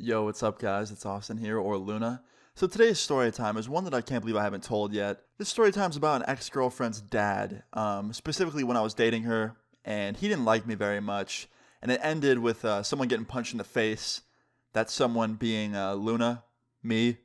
Yo, what's up, guys? It's Austin here, or Luna. So today's story time is one that I can't believe I haven't told yet. This story time is about an ex-girlfriend's dad, specifically when I was dating her, and he didn't like me very much. And it ended with someone getting punched in the face. That someone being Luna, me.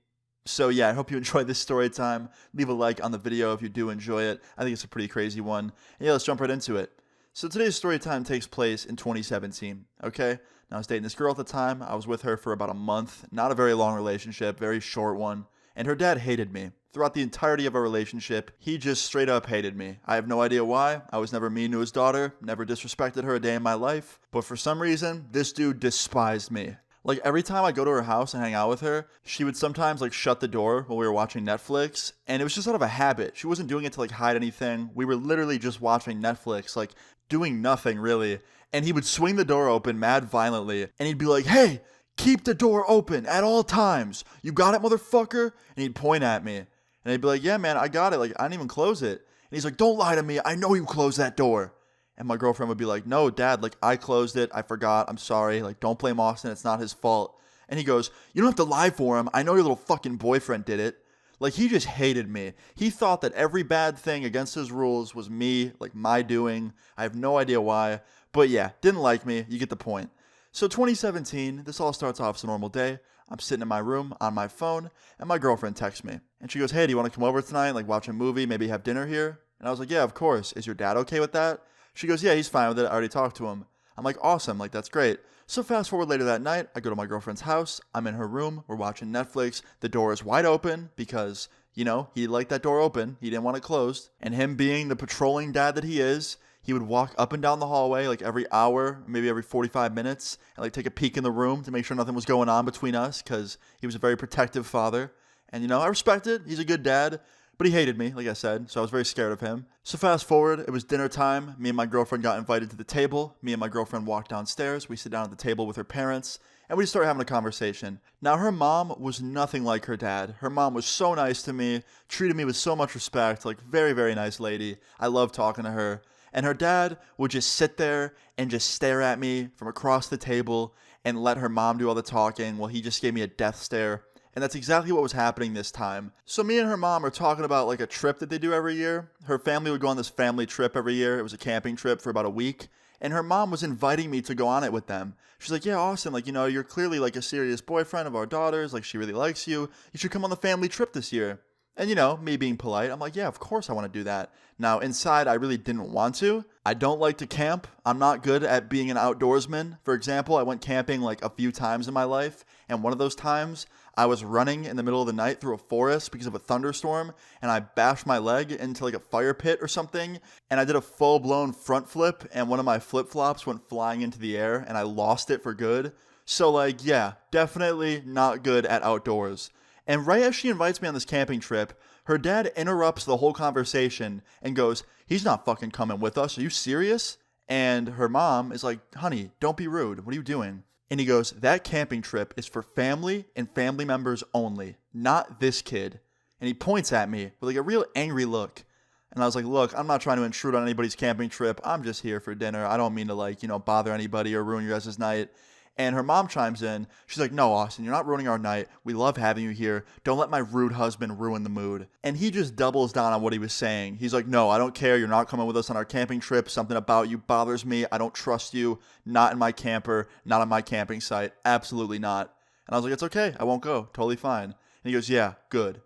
So yeah, I hope you enjoyed this story time. Leave a like on the video if you do enjoy it. I think it's a pretty crazy one. And yeah, let's jump right into it. So today's story time takes place in 2017, okay? Now I was dating this girl at the time. I was with her for about a month. Not a very long relationship, very short one. And her dad hated me. Throughout the entirety of our relationship, he just straight up hated me. I have no idea why. I was never mean to his daughter, never disrespected her a day in my life. But for some reason, this dude despised me. Like every time I go to her house and hang out with her, she would sometimes like shut the door while we were watching Netflix, and it was just out of a habit. She wasn't doing it to like hide anything. We were literally just watching Netflix, like doing nothing really. And he would swing the door open mad violently, and he'd be like, "Hey, keep the door open at all times. You got it, motherfucker?" And he'd point at me, and I'd be like, "Yeah, man, I got it. Like I didn't even close it." And he's like, "Don't lie to me. I know you closed that door." And my girlfriend would be like, "No, dad, like I closed it. I forgot. I'm sorry. Like don't blame Austin. It's not his fault." And he goes, "You don't have to lie for him. I know your little fucking boyfriend did it." Like he just hated me. He thought that every bad thing against his rules was me, like my doing. I have no idea why. But yeah, didn't like me. You get the point. So 2017, this all starts off as a normal day. I'm sitting in my room on my phone, and my girlfriend texts me. And she goes, "Hey, do you want to come over tonight, like watch a movie, maybe have dinner here?" And I was like, "Yeah, of course. Is your dad okay with that?" She goes, "Yeah, he's fine with it. I already talked to him." I'm like, "Awesome, like that's great." So fast forward later that night, I go to my girlfriend's house. I'm in her room. We're watching Netflix. The door is wide open because, he liked that door open. He didn't want it closed. And him being the patrolling dad that he is, he would walk up and down the hallway like every hour, maybe every 45 minutes, and like take a peek in the room to make sure nothing was going on between us because he was a very protective father. And, I respect it. He's a good dad. But he hated me, like I said, so I was very scared of him. So fast forward, it was dinner time. Me and my girlfriend got invited to the table. Me and my girlfriend walked downstairs. We sit down at the table with her parents, and we just started having a conversation. Now, her mom was nothing like her dad. Her mom was so nice to me, treated me with so much respect, like very, very nice lady. I love talking to her. And her dad would just sit there and just stare at me from across the table and let her mom do all the talking while he just gave me a death stare. And that's exactly what was happening this time. So me and her mom are talking about like a trip that they do every year. Her family would go on this family trip every year. It was a camping trip for about a week. And her mom was inviting me to go on it with them. She's like, "Yeah, Austin, like, you're clearly like a serious boyfriend of our daughter's. Like, she really likes you. You should come on the family trip this year." And me being polite, I'm like, "Yeah, of course I want to do that." Now, inside, I really didn't want to. I don't like to camp. I'm not good at being an outdoorsman. For example, I went camping like a few times in my life. And one of those times, I was running in the middle of the night through a forest because of a thunderstorm, and I bashed my leg into like a fire pit or something, and I did a full-blown front flip, and one of my flip-flops went flying into the air, and I lost it for good. So like, yeah, definitely not good at outdoors. And right as she invites me on this camping trip, her dad interrupts the whole conversation and goes, "He's not fucking coming with us. Are you serious?" And her mom is like, "Honey, don't be rude. What are you doing?" And he goes, "That camping trip is for family and family members only, not this kid." And he points at me with like a real angry look. And I was like, "Look, I'm not trying to intrude on anybody's camping trip. I'm just here for dinner. I don't mean to like, bother anybody or ruin your guys' night." And her mom chimes in. She's like, "No, Austin, you're not ruining our night. We love having you here. Don't let my rude husband ruin the mood." And he just doubles down on what he was saying. He's like, "No, I don't care. You're not coming with us on our camping trip. Something about you bothers me. I don't trust you. Not in my camper. Not on my camping site. Absolutely not." And I was like, "It's okay. I won't go. Totally fine." And he goes, "Yeah, good."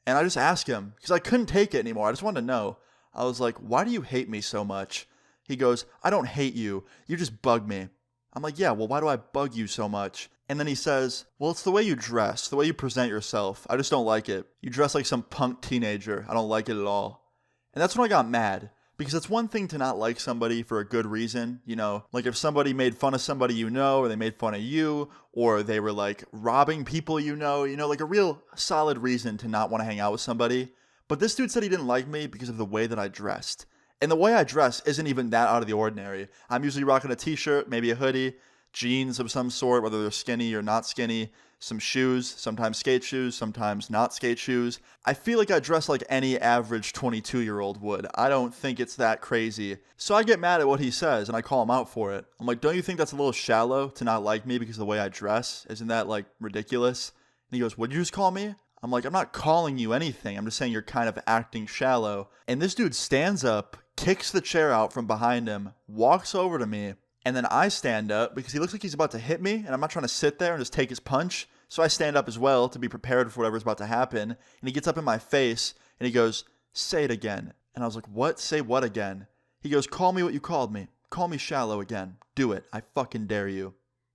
And I just asked him, because I couldn't take it anymore. I just wanted to know. I was like, "Why do you hate me so much?" He goes, "I don't hate you. You just bug me." I'm like, "Yeah, well, why do I bug you so much?" And then he says, "Well, it's the way you dress, the way you present yourself. I just don't like it. You dress like some punk teenager. I don't like it at all." And that's when I got mad. Because it's one thing to not like somebody for a good reason, like if somebody made fun of somebody or they made fun of you, or they were like robbing people like a real solid reason to not want to hang out with somebody. But this dude said he didn't like me because of the way that I dressed. And the way I dress isn't even that out of the ordinary. I'm usually rocking a t-shirt, maybe a hoodie. jeans of some sort, whether they're skinny or not skinny, some shoes, sometimes skate shoes, sometimes not skate shoes. I feel like I dress like any average 22-year-old would. I don't think it's that crazy. So I get mad at what he says and I call him out for it. I'm like, don't you think that's a little shallow to not like me because of the way I dress? Isn't that like ridiculous? And he goes, what'd you just call me? I'm like, I'm not calling you anything. I'm just saying you're kind of acting shallow. And this dude stands up, kicks the chair out from behind him, walks over to me, and then I stand up because he looks like he's about to hit me, and I'm not trying to sit there and just take his punch. So I stand up as well to be prepared for whatever's about to happen. And he gets up in my face and he goes, say it again. And I was like, what? Say what again? He goes, call me what you called me. Call me shallow again. Do it. I fucking dare you.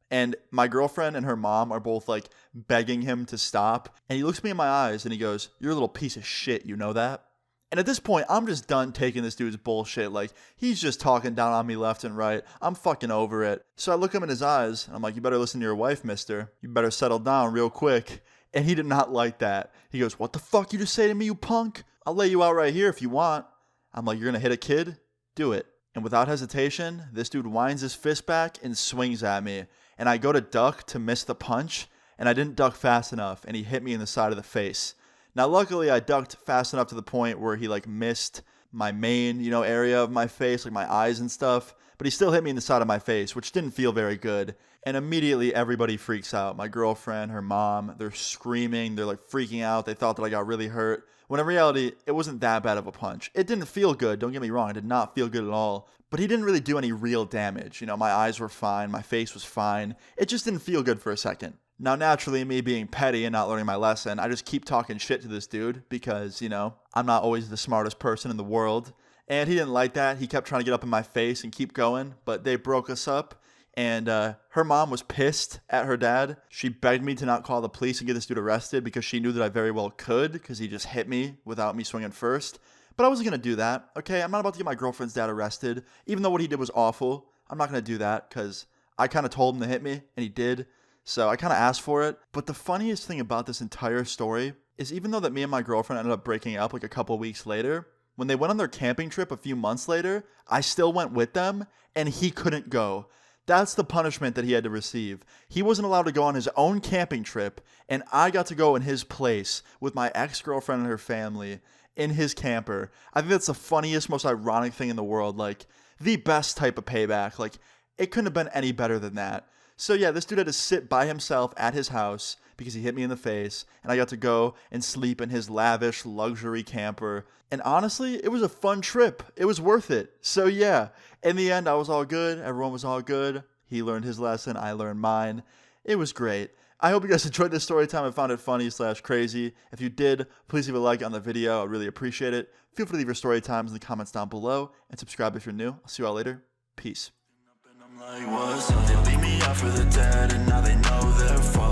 And my girlfriend and her mom are both like begging him to stop. And he looks me in my eyes and he goes, you're a little piece of shit. You know that? And at this point, I'm just done taking this dude's bullshit. Like, he's just talking down on me left and right. I'm fucking over it. So I look him in his eyes, and I'm like, you better listen to your wife, mister. You better settle down real quick. And he did not like that. He goes, what the fuck you just say to me, you punk? I'll lay you out right here if you want. I'm like, you're gonna hit a kid? Do it. And without hesitation, this dude winds his fist back and swings at me. And I go to duck to miss the punch, and I didn't duck fast enough, and he hit me in the side of the face. Now, luckily, I ducked fast enough to the point where he, like, missed my main, area of my face, like my eyes and stuff. But he still hit me in the side of my face, which didn't feel very good. And immediately, everybody freaks out. My girlfriend, her mom, they're screaming. They're, like, freaking out. They thought that I got really hurt. When in reality, it wasn't that bad of a punch. It didn't feel good. Don't get me wrong. It did not feel good at all. But he didn't really do any real damage. My eyes were fine. My face was fine. It just didn't feel good for a second. Now, naturally, me being petty and not learning my lesson, I just keep talking shit to this dude because, I'm not always the smartest person in the world. And he didn't like that. He kept trying to get up in my face and keep going, but they broke us up. And her mom was pissed at her dad. She begged me to not call the police and get this dude arrested because she knew that I very well could because he just hit me without me swinging first. But I wasn't going to do that, okay? I'm not about to get my girlfriend's dad arrested. Even though what he did was awful, I'm not going to do that because I kind of told him to hit me, and he did. So I kind of asked for it. But the funniest thing about this entire story is even though that me and my girlfriend ended up breaking up like a couple weeks later, when they went on their camping trip a few months later, I still went with them, and he couldn't go. That's the punishment that he had to receive. He wasn't allowed to go on his own camping trip, and I got to go in his place with my ex-girlfriend and her family in his camper. I think that's the funniest, most ironic thing in the world. Like, the best type of payback. Like, it couldn't have been any better than that. So yeah, this dude had to sit by himself at his house because he hit me in the face, and I got to go and sleep in his lavish luxury camper. And honestly, it was a fun trip. It was worth it. So yeah, in the end, I was all good. Everyone was all good. He learned his lesson. I learned mine. It was great. I hope you guys enjoyed this story time and found it funny/crazy. If you did, please leave a like on the video. I'd really appreciate it. Feel free to leave your story times in the comments down below and subscribe if you're new. I'll see you all later. Peace. Like, what's up? They leave me out for the dead, and now they know they're fucked.